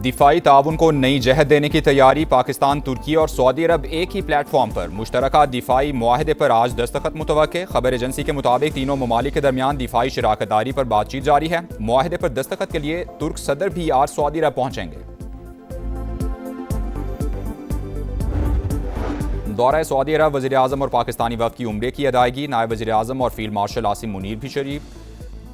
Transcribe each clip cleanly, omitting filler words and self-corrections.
दिफाई ताउन को नई जहद देने की तैयारी। पाकिस्तान, तुर्की और सऊदी अरब एक ही प्लेटफॉर्म पर मुश्तरका दिफाई मुआहदे पर आज दस्तखत मुतवक्के। खबर एजेंसी के मुताबिक तीनों ममालिक के दरमियान दिफाई शराकतदारी पर बातचीत जारी है। मुआहदे पर दस्तखत के लिए तुर्क सदर भी आज सऊदी अरब पहुंचेंगे। दौरा सऊदी अरब, वज़ीर आज़म और पाकिस्तानी वफ़द की उम्रे की अदायगी। नायब वज़ीर आज़म और फील्ड मार्शल आसिम मुनीर भी शरीफ।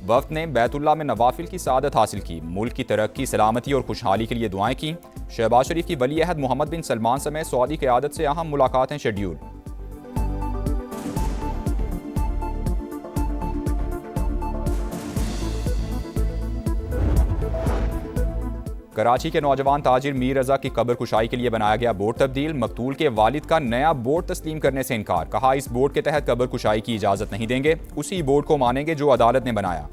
वफ़द ने बैतुल्लाह में नवाफिल की सआदत हासिल की। मुल्क की तरक्की, सलामती और खुशहाली के लिए दुआएं की। शहबाज शरीफ की वली अहद मोहम्मद बिन सलमान समेत सऊदी क़यादत से अहम मुलाकातें शेड्यूल। कराची के नौजवान ताजिर मीर रजा की कब्र कुशाई के लिए बनाया गया बोर्ड तब्दील। मकतूल के वालिद का नया बोर्ड तस्लीम करने से इनकार। कहा, इस बोर्ड के तहत कब्र कुशाई की इजाजत नहीं देंगे, उसी बोर्ड को मानेंगे जो अदालत ने बनाया।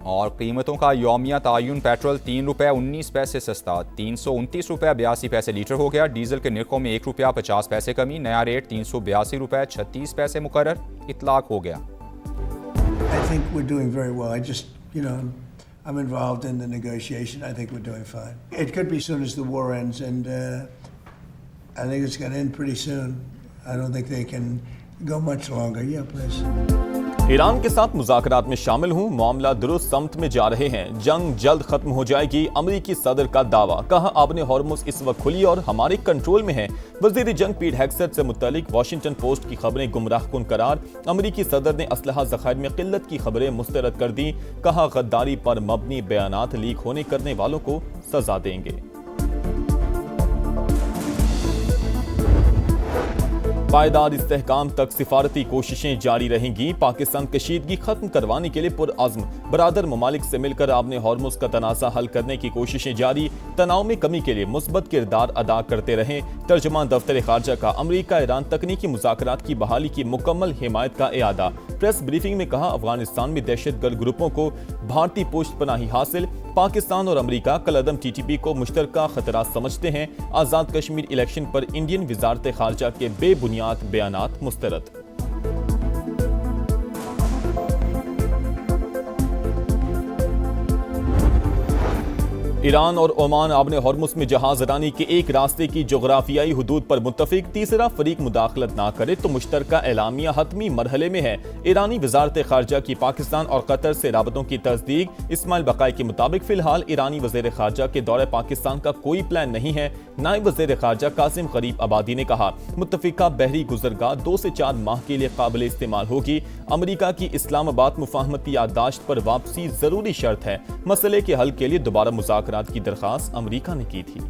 और कीमतों का यौमिया तायुन। पेट्रोल ₹3.19 सस्ता, ₹329.82 लीटर हो गया। डीजल के निर्खों में ₹1.50 कमी। नया रेट ₹382.36 मुकर्रर इतलाक हो गया। I think we're doing very well. I'm involved in the negotiation. I think we're doing fine. It could be soon as the war ends, and I think it's going to end pretty soon. I don't think they can go much longer. Yeah, please. Iran के साथ मुज़ाकरात में शामिल हूं, मामला दुरुस्त समत में जा रहे हैं, जंग जल्द खत्म हो जाएगी, अमरीकी सदर का दावा। कहा, आबने हॉर्मुज़ इस वक्त खुली और हमारे कंट्रोल में है। वज़ीर जंग पीट हेग्सेट से मुत्तलिक वाशिंगटन पोस्ट की खबरें गुमराहकुन करार। अमरीकी सदर ने असलहा ज़खायर में किल्लत की खबरें मुस्तरद कर दी। कहा, गद्दारी पर मबनी बयानात लीक होने करने वालों को सजा देंगे। पायदार इस्तेहकाम तक सिफारती कोशिशें जारी रहेंगी। पाकिस्तान कशीदगी खत्म करवाने के लिए पुरअज़्म। बरादर ममालिक से मिलकर आपने हॉर्मुज़ का तनाज़ा हल करने की कोशिशें जारी। तनाव में कमी के लिए मुस्बत किरदार अदा करते रहें। तर्जुमान दफ्तर खारजा का अमरीका ईरान तकनीकी मुज़ाकरात की बहाली की मुकम्मल हिमायत का इआदा। प्रेस ब्रीफिंग में कहा, अफगानिस्तान में दहशतगर्द ग्रुपों को भारतीय पुष्टपनाही हासिल। पाकिस्तान और अमरीका कलअदम TTP को मुश्तरका खतरा समझते हैं। आज़ाद कश्मीर इलेक्शन पर इंडियन वजारत खारजा के बेबुनियाद बयानात मुस्तरद। ईरान और ओमान आबने हॉर्मुज़ में जहाज रानी के एक रास्ते की जोग्राफियाई हुदूद पर मुत्तफिक। तीसरा फरीक मुदाखलत ना करे तो मुश्तरका एलामिया हतमी मरहले में है। ईरानी वजारत खारजा की पाकिस्तान और कतर से राबतों की तस्दीक। इस्माइल बकाई के मुताबिक फिलहाल ईरानी वज़ीर खारजा के दौरे पाकिस्तान का कोई प्लान नहीं है। नायब वज़ीर खारजा कासिम गरीब आबादी ने कहा, मुत्तफिका बहरी गुजरगाह 2 से 4 माह के लिए काबिल इस्तेमाल होगी। अमरीका की इस्लामाबाद मुफाहमती याददाश्त पर वापसी जरूरी शर्त है। मसले के हल के लिए दोबारा मुज़ाकरात की दरखास्त अमरीका ने की थी।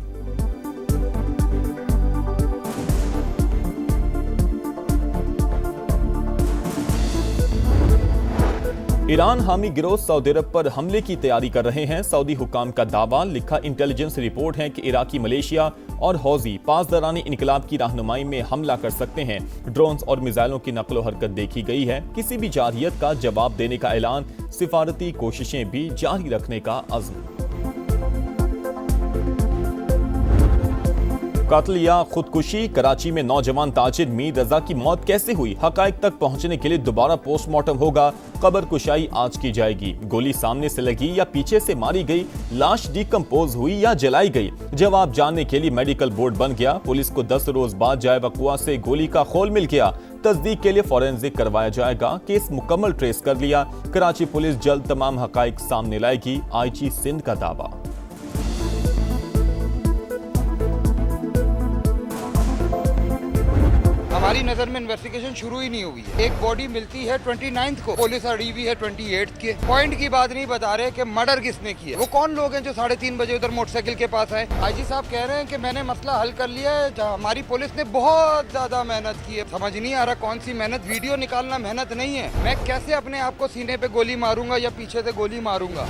ईरान हामी गिरोह सऊदी अरब पर हमले की तैयारी कर रहे हैं। सऊदी हुकाम का दावा। लिखा, इंटेलिजेंस रिपोर्ट है कि इराकी, मलेशिया और हौजी पासदारानी इनकलाब की रहनुमाई में हमला कर सकते हैं। ड्रोन्स और मिसाइलों की नकलो हरकत देखी गई है। किसी भी जारहियत का जवाब देने का ऐलान। सिफारती कोशिशें भी जारी रखने का अज़्म। कत्ल या खुदकुशी। कराची में नौजवान ताजिर मीर रजा की मौत कैसे हुई, हकाइक तक पहुंचने के लिए दोबारा पोस्टमार्टम होगा। कब्र कुशाई आज की जाएगी। गोली सामने से लगी या पीछे से मारी गई, लाश डिकम्पोज हुई या जलाई गई, जवाब जानने के लिए मेडिकल बोर्ड बन गया। पुलिस को 10 रोज बाद जाए वकुआ से गोली का खोल मिल गया। तस्दीक के लिए फॉरेंसिक करवाया जाएगा। केस मुकम्मल ट्रेस कर लिया। कराची पुलिस जल्द तमाम हकाइक सामने लाएगी। IG सिंध का दावा। हमारी नजर में इन्वेस्टिगेशन शुरू ही नहीं हुई है। एक बॉडी मिलती है 29 को, पुलिस अड़ी हुई है 28 के। पॉइंट की बात नहीं बता रहे कि मर्डर किसने किया। वो कौन लोग हैं जो 3:30 बजे उधर मोटरसाइकिल के पास आए। IG साहब कह रहे हैं कि मैंने मसला हल कर लिया है। हमारी पुलिस ने बहुत ज्यादा मेहनत की है। समझ नहीं आ रहा कौन सी मेहनत। वीडियो निकालना मेहनत नहीं है। मैं कैसे अपने आप को सीने पे गोली मारूंगा या पीछे से गोली मारूंगा।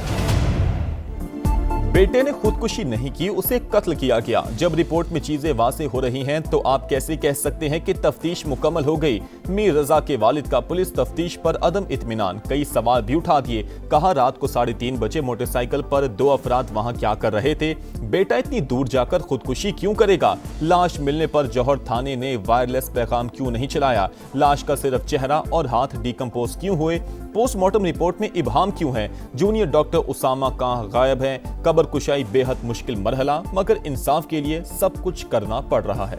बेटे ने खुदकुशी नहीं की, उसे कत्ल किया गया। जब रिपोर्ट में चीजें वाज़ेह हो रही हैं तो आप कैसे कह सकते हैं कि तफ्तीश मुकम्मल हो गई। मीर रजा के वालिद का पुलिस तफ्तीश पर अदम इत्मीनान, कई सवाल भी उठा दिए। कहा रात को 3:30 बजे मोटरसाइकिल पर 2 अफराद वहां क्या कर रहे थे? बेटा इतनी दूर जाकर खुदकुशी क्यों करेगा? लाश मिलने पर जौहर थाने ने वायरलेस पैगाम क्यों नहीं चलाया? लाश का सिर्फ चेहरा और हाथ डिकम्पोज क्यों हुए? पोस्टमार्टम रिपोर्ट में इबहाम क्यों है? जूनियर डॉक्टर उसामा कहां गायब है? कब्र कुशाई बेहद मुश्किल मरहला, मगर इंसाफ के लिए सब कुछ करना पड़ रहा है।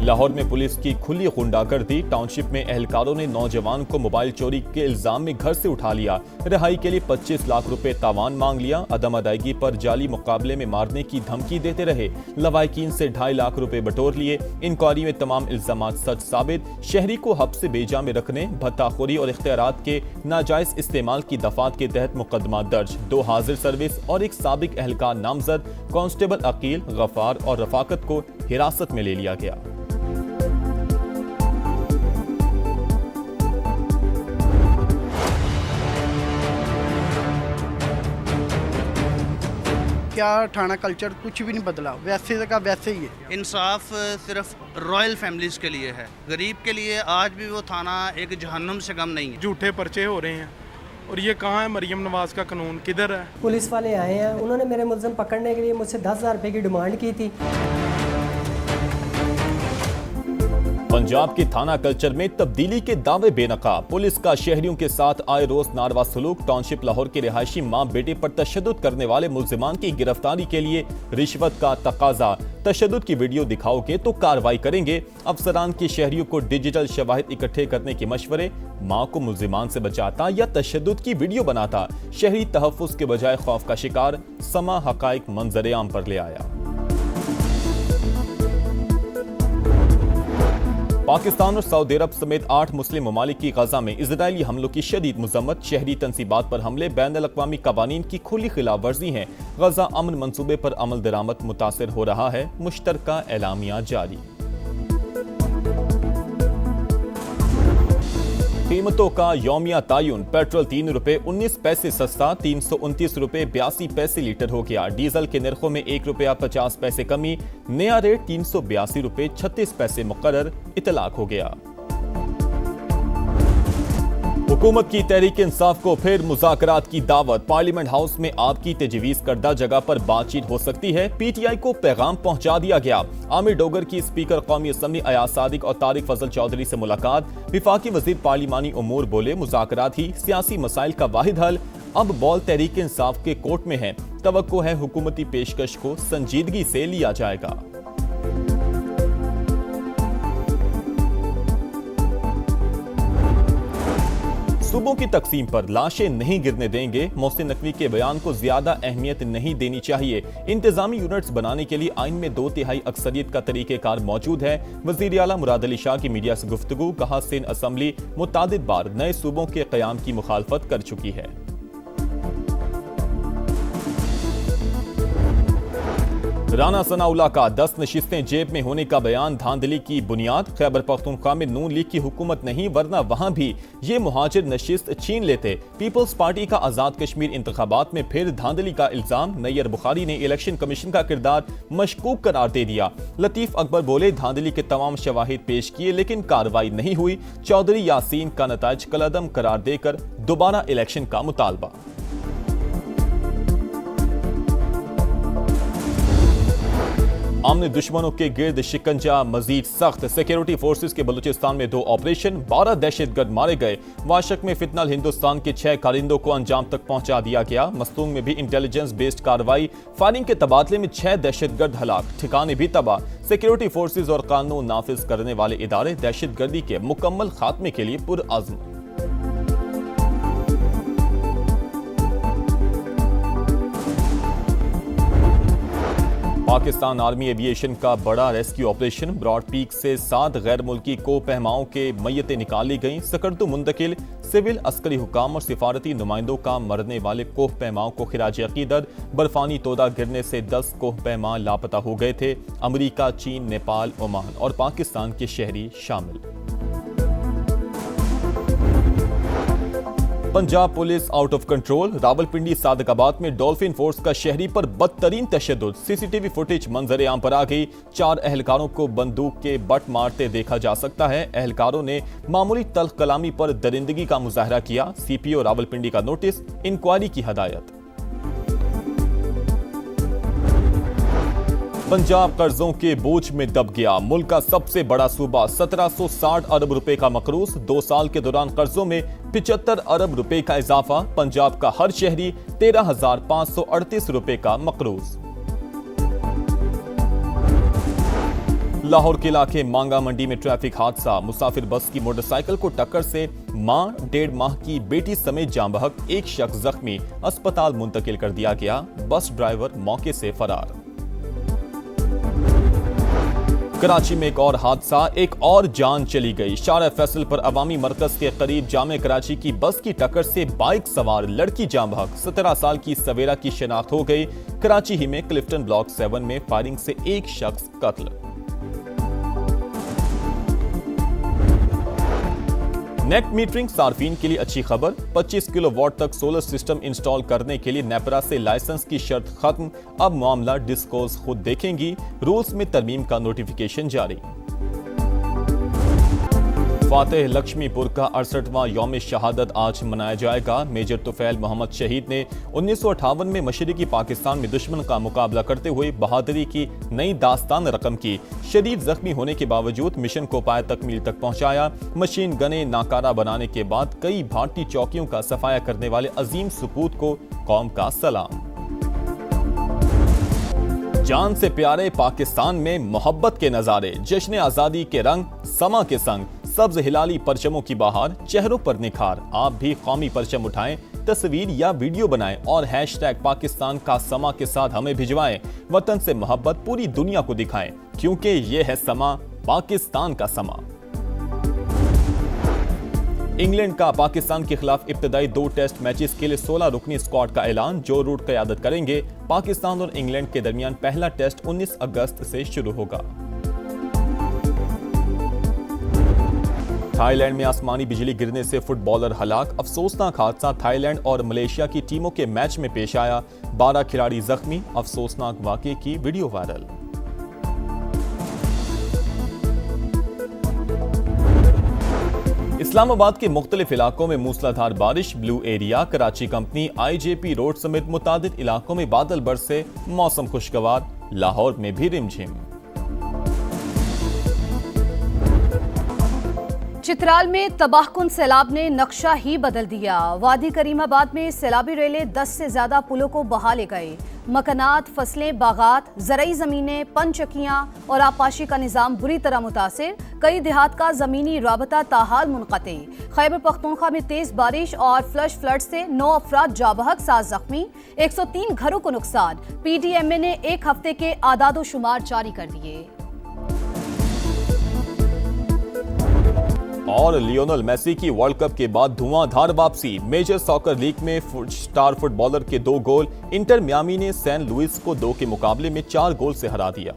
लाहौर में पुलिस की खुली गुंडागर्दी। टाउनशिप में एहलकारों ने नौजवान को मोबाइल चोरी के इल्जाम में घर से उठा लिया। रिहाई के लिए 25 लाख रुपए तावान मांग लिया। अदम अदायगी पर जाली मुकाबले में मारने की धमकी देते रहे। लवाहिकीन से 2.5 लाख रुपए बटोर लिए। इंक्वायरी में तमाम इल्जामात सच साबित। शहरी को हब्स बेजा में रखने, भत्ताखोरी और इख्तियारात के नाजायज इस्तेमाल की दफात के तहत मुकदमा दर्ज। 2 हाजिर सर्विस और एक साबिक एहलकार नामजद कांस्टेबल अकील, गफार और रफाकत को हिरासत में ले लिया गया। क्या थाना कल्चर कुछ भी नहीं बदला, वैसे का वैसे ही है। इंसाफ सिर्फ रॉयल फैमिलीज के लिए है, गरीब के लिए आज भी वो थाना एक जहन्नुम से कम नहीं है। झूठे पर्चे हो रहे हैं और ये कहाँ है? मरियम नवाज का कानून किधर है? पुलिस वाले आए हैं, उन्होंने मेरे मुल्ज़िम पकड़ने के लिए मुझसे 10,000 रुपये की डिमांड की थी। पंजाब के थाना कल्चर में तब्दीली के दावे बेनकाब। पुलिस का शहरियों के साथ आए रोज नारवा सलूक। टाउनशिप लाहौर के रिहायशी मां बेटे पर तशद्दुद करने वाले मुल्जिमान की गिरफ्तारी के लिए रिश्वत का तकाजा। तशद्दुद की वीडियो दिखाओगे तो कार्रवाई करेंगे। अफसरान के शहरियों को डिजिटल शवाहिद इकट्ठे करने के मशवरे। मां को मुल्जिमान से बचाता या तशद्दुद की वीडियो बनाता? शहरी तहफ्फुज के बजाय खौफ का शिकार। समा हकाइक मंजर आम पर ले आया। पाकिस्तान और सऊदी अरब समेत 8 मुस्लिम ममालिक की गजा में इजरायली हमलों की शदीद मजम्मत। शहरी तंसीबात पर हमले बैनुल अक़वामी कवानीन की खुली खिलाफ वर्जी है। गजा अमन मंसूबे पर अमल दरामद मुतासिर हो रहा है। मुश्तरका एलामिया जारी। कीमतों का यौमिया तायुन। पेट्रोल 3 रुपए 19 पैसे सस्ता, 329 रुपए 82 पैसे लीटर हो गया। डीजल के निर्खों में 1 रुपया 50 पैसे कमी। नया रेट 382 रुपए 36 पैसे मुकर्रर इतलाक हो गया। हुकूमत की तहरीक इंसाफ को फिर मुज़ाकरात की दावत। पार्लियामेंट हाउस में आपकी तजवीज़ करदा जगह पर बातचीत हो सकती है। पीटीआई को पैगाम पहुंचा दिया गया। आमिर डोगर की स्पीकर कौमी असम्बली अयाज सादिक और तारिक फजल चौधरी से मुलाकात। विफाकी वजीर पार्लिमानी उमूर बोले मुज़ाकरात ही सियासी मसाइल का वाहिद हल। अब बॉल तहरीक इंसाफ के कोर्ट में है। तवक्को है हुकूमती पेशकश को संजीदगी से लिया जाएगा। सूबों की तकसीम पर लाशें नहीं गिरने देंगे। मोहसिन नकवी के बयान को ज्यादा अहमियत नहीं देनी चाहिए। इंतजामी यूनिट्स बनाने के लिए आइन में 2/3 अक्सरियत का तरीकेकार मौजूद है। वजीर आला मुराद अली शाह की मीडिया से गुफ्तगू। कहा सिंध असम्बली मुतादिद बार नए सूबों के क़याम की मुखालफत कर चुकी है। राना सनाउल्लाह का 10 नशिस्तें जेब में होने का बयान धांधली की बुनियाद। खैबर पख्तूनख्वा में नून लीग की हुकूमत नहीं, वरना वहां भी ये मुहाजिर नशिस्त छीन लेते। पीपल्स पार्टी का आजाद कश्मीर इंतखाबात में फिर धांधली का इल्जाम। नैयर बुखारी ने इलेक्शन कमीशन का किरदार मशकूक करार दे दिया। लतीफ अकबर बोले धांधली के तमाम शवाहिद पेश किए लेकिन कार्रवाई नहीं हुई। चौधरी यासीन का नताज कलअदम करार देकर दोबारा इलेक्शन का मुतालबा। आमने दुश्मनों के गिर्द शिकंजा मजीद सख्त। सिक्योरिटी फोर्सेस के बलूचिस्तान में 2 ऑपरेशन, 12 दहशतगर्द मारे गए। वाशक में फितनल हिंदुस्तान के 6 कारिंदों को अंजाम तक पहुंचा दिया गया। मस्तूंग में भी इंटेलिजेंस बेस्ड कार्रवाई। फायरिंग के तबादले में 6 दहशतगर्द हलाक, ठिकाने भी तबाह। सिक्योरिटी फोर्सेस और कानून नाफिज करने वाले इदारे दहशतगर्दी के मुकम्मल खात्मे के लिए पुरअज़्म। पाकिस्तान आर्मी एविएशन का बड़ा रेस्क्यू ऑपरेशन। ब्रॉड पीक से 7 गैर मुल्की को पहमाओं के मैयतें निकाली गईं। सकर्दू मुंतकिल। सिविल अस्करी हुकाम और सिफारती नुमाइंदों का मरने वाले कोह पैमाओं को खिराज अकीदत। बर्फानी तोदा गिरने से 10 कोह पैमा लापता हो गए थे। अमरीका, चीन, नेपाल, ओमान और पाकिस्तान के शहरी शामिल। Punjab police out of control. Rawalpindi Sadiqabad में डॉल्फिन फोर्स का शहरी पर बदतरीन तशद्दुद। सीसीटीवी फुटेज मंजर आम पर आ गई। 4 एहलकारों को बंदूक के बट मारते देखा जा सकता है। एहलकारों ने मामूली तल्ख कलामी पर दरिंदगी का मुजाहरा किया। सीपीओ रावलपिंडी का नोटिस, इंक्वायरी की हदायत। पंजाब कर्जों के बोझ में दब गया। मुल्क का सबसे बड़ा सूबा 1760 अरब रुपए का मकरूज। 2 साल के दौरान कर्जों में 75 अरब रुपए का इजाफा। पंजाब का हर शहरी 13,538 रुपए का मकरूज। लाहौर के इलाके मांगा मंडी में ट्रैफिक हादसा। मुसाफिर बस की मोटरसाइकिल को टक्कर से मां, 1.5 माह की बेटी समेत जाँ बहक। एक शख्स जख्मी, अस्पताल मुंतकिल कर दिया गया। बस ड्राइवर मौके से फरार। कराची में एक और हादसा, एक और जान चली गई। शारा फैसल पर अवामी मरकज के करीब जामे कराची की बस की टक्कर से बाइक सवार लड़की जाँ बहक। 17 साल की सवेरा की शिनाख्त हो गई। कराची ही में क्लिफ्टन ब्लॉक 7 में फायरिंग से एक शख्स कत्ल। नेट मीटरिंग सार्फिन के लिए अच्छी खबर। 25 किलोवाट तक सोलर सिस्टम इंस्टॉल करने के लिए नेपरा से लाइसेंस की शर्त खत्म। अब मामला डिस्कोस खुद देखेंगी। रूल्स में तरमीम का नोटिफिकेशन जारी। फातेह लक्ष्मीपुर का 68वां यौम शहादत आज मनाया जाएगा। मेजर तुफैल मोहम्मद शहीद ने 1958 में मशरिकी पाकिस्तान में दुश्मन का मुकाबला करते हुए बहादुरी की नई दास्तान रकम की। शदीद जख्मी होने के बावजूद मिशन को पाए तकमील तक पहुंचाया। मशीन गने नाकारा बनाने के बाद कई भारतीय चौकियों का सफाया करने वाले अजीम सपूत को कौम का सलाम। जान से प्यारे पाकिस्तान में मोहब्बत के नजारे। जश्न आजादी के रंग समा के संग। सब्ज हिलाली परचमों की बहार, चेहरों पर निखार। आप भी कौमी परचम उठाएं, तस्वीर या वीडियो बनाएं और हैशटैग पाकिस्तान का समा के साथ हमें भिजवाएं। वतन से मोहब्बत पूरी दुनिया को दिखाएं, क्योंकि ये है समा, पाकिस्तान का समा। इंग्लैंड का पाकिस्तान के खिलाफ इब्तदाई 2 टेस्ट मैचेस के लिए 16 रुकनी स्क्वाड का ऐलान। जो रूट क़यादत करेंगे। पाकिस्तान और इंग्लैंड के दरमियान पहला टेस्ट 19 अगस्त से शुरू होगा। थाईलैंड में आसमानी बिजली गिरने से फुटबॉलर हलाक। अफसोसनाक हादसा थाईलैंड और मलेशिया की टीमों के मैच में पेश आया। 12 खिलाड़ी जख्मी। अफसोसनाक वाकये की वीडियो वायरल। इस्लामाबाद के मुख्तलिफ इलाकों में मूसलाधार बारिश। Blue area, Karachi company, IJP road समेत मुतादिद इलाकों में बादल बरसे। मौसम खुशगवार। लाहौर में भी रिमझिम। चित्राल में तबाहकुन सैलाब ने नक्शा ही बदल दिया। वादी करीमाबाद में सैलाबी रेलें 10 से ज्यादा पुलों को बहा ले गए। मकानात, फसलें, बागात, ज़रई ज़मीनें, पनचक्कियाँ और आबपाशी का निज़ाम बुरी तरह मुतासिर। कई देहात का ज़मीनी राबता ताहाल मुनक़ते। खैबर पख्तूनख्वा में तेज़ बारिश और फ्लश फ्लड से 9 अफराद जाबहक, 7 जख्मी। 103 घरों को नुकसान। PTMA ने 1 हफ्ते के आदादो शुमार जारी कर दिए। और लियोनेल मेसी की वर्ल्ड कप के बाद धुआंधार वापसी। मेजर सॉकर लीग में स्टार फुटबॉलर के 2 गोल। इंटर मियामी ने सैन लुइस को 2 के मुकाबले में 4 गोल से हरा दिया।